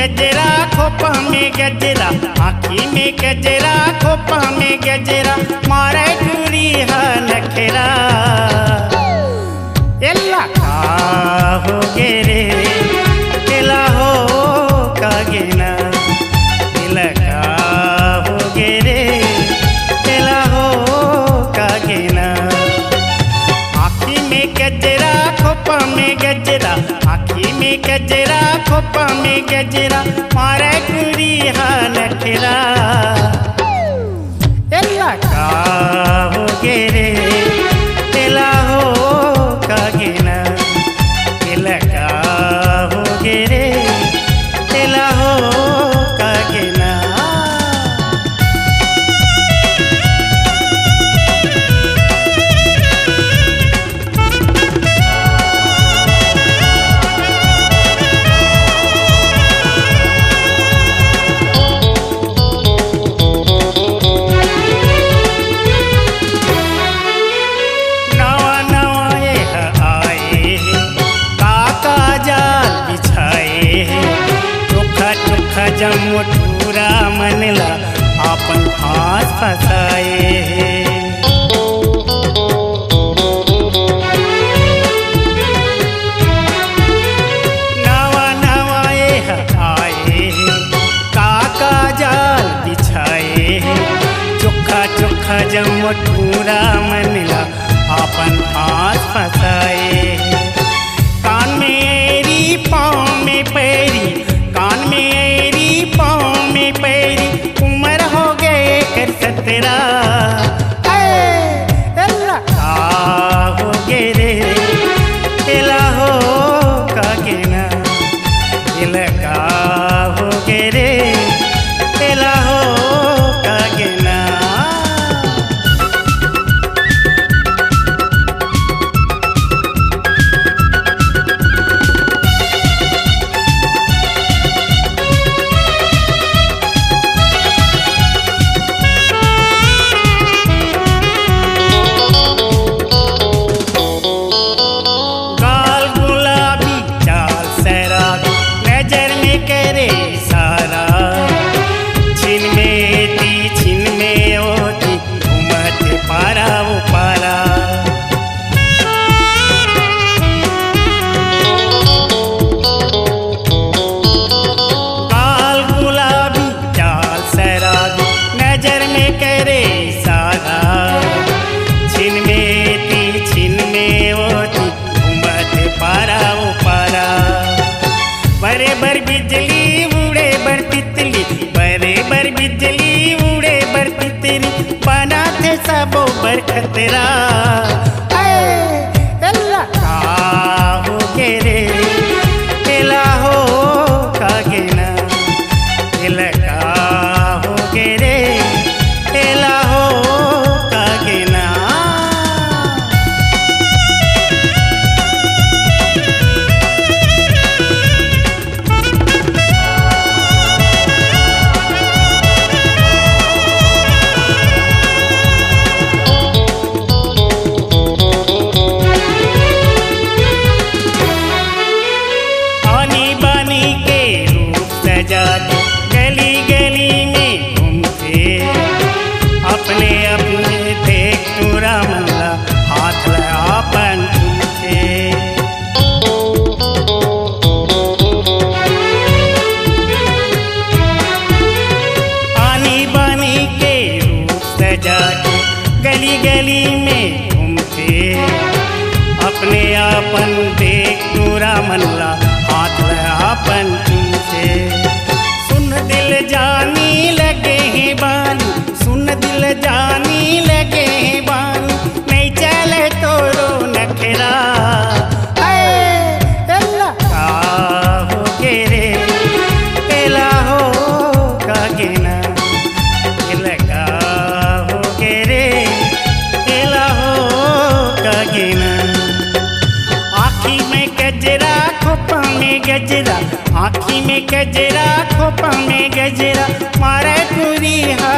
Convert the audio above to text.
गजरा खोपा में गजरा, आँखी में गजरा खोपा में गजरा, मारे टूरी हा नखरा। एला का हो गे रे, एला हो का गेना, एला का हो गे रे, एला हो का गेना। आँखी में गजरा खोपा में गजरा, आँखी में गजरा खोपा में गजरा, मारे टूरी हा नखरा। एला का हो गे रे, एला हो का गेना, एला का हो गे रे, एला हो का गेना। जमुठूरा मनला आपन फांस फसाए। नवा नवा आए काका जाल बिछाए, चोखा चोखा जमुठूरा मनला आपन फांस फसाए। कान में एरी पाँव में पैरी, कान में एरी पाँव में पैरी, उम्र हो गए कर 17। एला का हो गे रे, एला हो का गेना, एला का हो गे रे, एला हो का गेना। बरे बर बिजली उड़े बर तितली, बरे बर बिजली उड़े बर तितली, बनाते सबो बर खतरा। एला का हो गे रे, एला हो का गेना, एला का हो गे रे, एला हो का गेना। गली गली में घूमते, अपने अपने देख टूरा मल्ला, हाथ अपन छूते। आनी बानी के रूप सजा के गली गली में घूमते, अपने अपन देख टूरा मल्ला, हाथ अपन छूते। दिल जानी लगे हैं बानी, सुन दिल जानी लगे हैं बानी, नहीं चले तो रो नखरा। एला का हो गे रे, एला हो का गेना, एला का हो गे रे, एला हो का गेना। आँखी में गजरा खोपा में गजरा, आँखी में गजरा खोपा में गजरा, मारे टूरी हा